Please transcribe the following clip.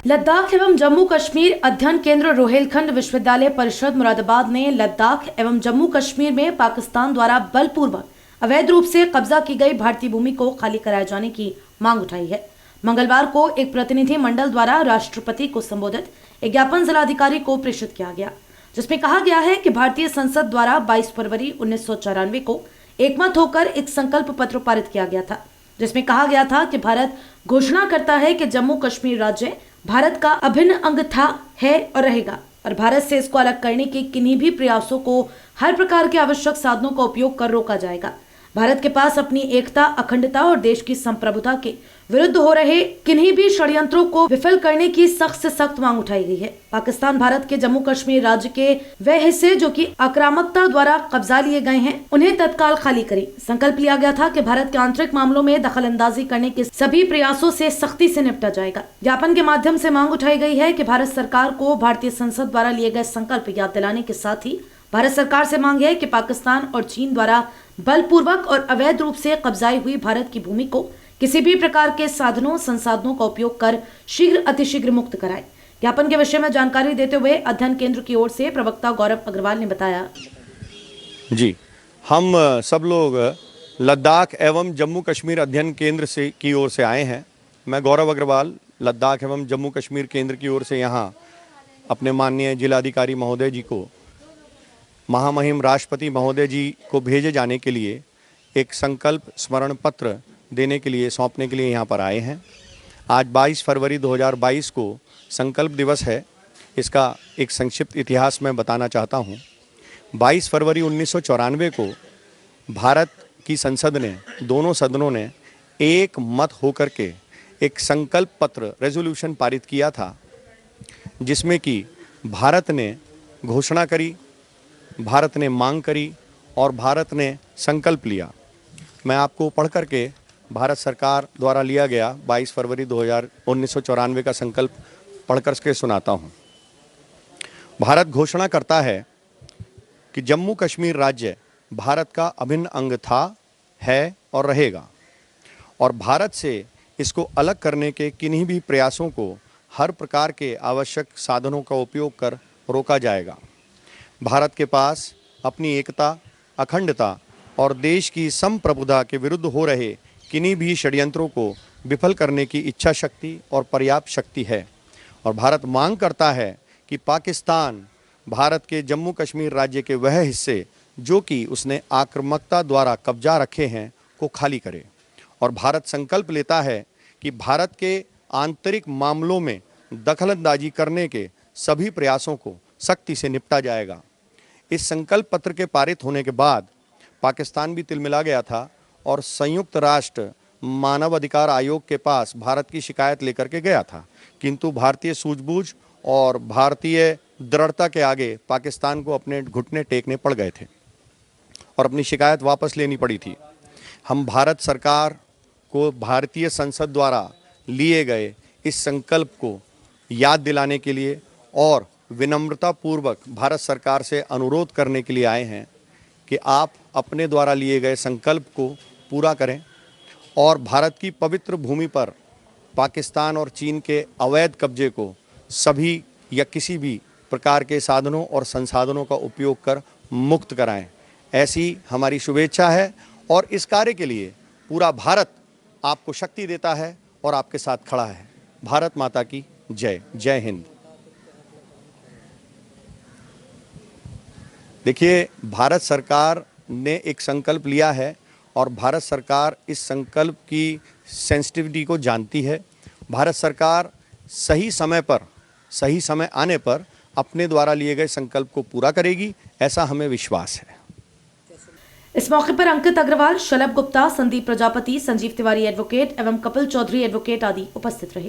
लद्दाख एवं जम्मू कश्मीर अध्ययन केंद्र रोहिलखंड विश्वविद्यालय परिषद मुरादाबाद ने लद्दाख एवं जम्मू कश्मीर में पाकिस्तान द्वारा बलपूर्वक अवैध रूप से कब्जा की गई भारतीय भूमि को खाली कराए जाने की मांग उठाई है। मंगलवार को एक प्रतिनिधि मंडल द्वारा राष्ट्रपति को संबोधित एक ज्ञापन जिलाधिकारी को प्रेषित किया गया, जिसमें कहा गया है कि भारतीय संसद द्वारा 22 फरवरी 1994 को एकमत होकर एक संकल्प पत्र पारित किया गया था, जिसमें कहा गया था कि भारत घोषणा करता है कि जम्मू कश्मीर राज्य भारत का अभिन्न अंग था, है और रहेगा, और भारत से इसको अलग करने के किन्हीं भी प्रयासों को हर प्रकार के आवश्यक साधनों का उपयोग कर रोका जाएगा। भारत के पास अपनी एकता, अखंडता और देश की संप्रभुता के विरुद्ध हो रहे किन्हीं भी षड्यंत्रों को विफल करने की सख्त से सख्त मांग उठाई गई है। पाकिस्तान भारत के जम्मू कश्मीर राज्य के वह हिस्से जो कि आक्रामकता द्वारा कब्जा लिए गए हैं, उन्हें तत्काल खाली करे। संकल्प लिया गया था कि भारत के आंतरिक मामलों में दखल अंदाजी करने के सभी प्रयासों से सख्ती से निपटा जाएगा। ज्ञापन के माध्यम से मांग उठाई गई है कि भारत सरकार को भारतीय संसद द्वारा लिए गए संकल्प याद दिलाने के साथ ही भारत सरकार से मांग है कि पाकिस्तान और चीन द्वारा बलपूर्वक और अवैध रूप से कब्जाई हुई भारत की भूमि को किसी भी प्रकार के साधनों संसाधनों का उपयोग कर शीघ्र अतिशीघ्र मुक्त कराए। ज्ञापन के विषय में जानकारी देते हुए अध्ययन केंद्र की ओर से प्रवक्ता गौरव अग्रवाल ने बताया। जी, हम सब लोग लद्दाख एवं जम्मू कश्मीर अध्ययन केंद्र से की ओर से आए हैं। मैं गौरव अग्रवाल लद्दाख एवं जम्मू कश्मीर केंद्र की ओर से यहाँ अपने माननीय जिलाधिकारी महोदय जी को, महामहिम राष्ट्रपति महोदय जी को भेजे जाने के लिए एक संकल्प स्मरण पत्र देने के लिए, सौंपने के लिए यहाँ पर आए हैं। आज 22 फरवरी 2022 को संकल्प दिवस है। इसका एक संक्षिप्त इतिहास मैं बताना चाहता हूँ। 22 फरवरी 1994 को भारत की संसद ने, दोनों सदनों ने एक मत होकर के एक संकल्प पत्र रेजोल्यूशन पारित किया था, जिसमें कि भारत ने घोषणा करी, भारत ने मांग करी और भारत ने संकल्प लिया। मैं आपको पढ़ करके भारत सरकार द्वारा लिया गया 22 फरवरी 1994 का संकल्प पढ़कर के सुनाता हूँ। भारत घोषणा करता है कि जम्मू कश्मीर राज्य भारत का अभिन्न अंग था, है और रहेगा, और भारत से इसको अलग करने के किन्हीं भी प्रयासों को हर प्रकार के आवश्यक साधनों का उपयोग कर रोका जाएगा। भारत के पास अपनी एकता, अखंडता और देश की संप्रभुता के विरुद्ध हो रहे किन्हीं भी षड्यंत्रों को विफल करने की इच्छा शक्ति और पर्याप्त शक्ति है, और भारत मांग करता है कि पाकिस्तान भारत के जम्मू कश्मीर राज्य के वह हिस्से जो कि उसने आक्रामकता द्वारा कब्जा रखे हैं को खाली करे, और भारत संकल्प लेता है कि भारत के आंतरिक मामलों में दखलंदाजी करने के सभी प्रयासों को सख्ती से निपटा जाएगा। इस संकल्प पत्र के पारित होने के बाद पाकिस्तान भी तिलमिला गया था और संयुक्त राष्ट्र मानव अधिकार आयोग के पास भारत की शिकायत लेकर के गया था, किंतु भारतीय सूझबूझ और भारतीय दृढ़ता के आगे पाकिस्तान को अपने घुटने टेकने पड़ गए थे और अपनी शिकायत वापस लेनी पड़ी थी। हम भारत सरकार को भारतीय संसद द्वारा लिए गए इस संकल्प को याद दिलाने के लिए और विनम्रतापूर्वक भारत सरकार से अनुरोध करने के लिए आए हैं कि आप अपने द्वारा लिए गए संकल्प को पूरा करें और भारत की पवित्र भूमि पर पाकिस्तान और चीन के अवैध कब्जे को सभी या किसी भी प्रकार के साधनों और संसाधनों का उपयोग कर मुक्त कराएं। ऐसी हमारी शुभेच्छा है और इस कार्य के लिए पूरा भारत आपको शक्ति देता है और आपके साथ खड़ा है। भारत माता की जय। जय हिंद। देखिए, भारत सरकार ने एक संकल्प लिया है और भारत सरकार इस संकल्प की सेंसिटिविटी को जानती है। भारत सरकार सही समय आने पर अपने द्वारा लिए गए संकल्प को पूरा करेगी, ऐसा हमें विश्वास है। इस मौके पर अंकित अग्रवाल, शलभ गुप्ता, संदीप प्रजापति, संजीव तिवारी एडवोकेट एवं कपिल चौधरी एडवोकेट आदि उपस्थित रहे।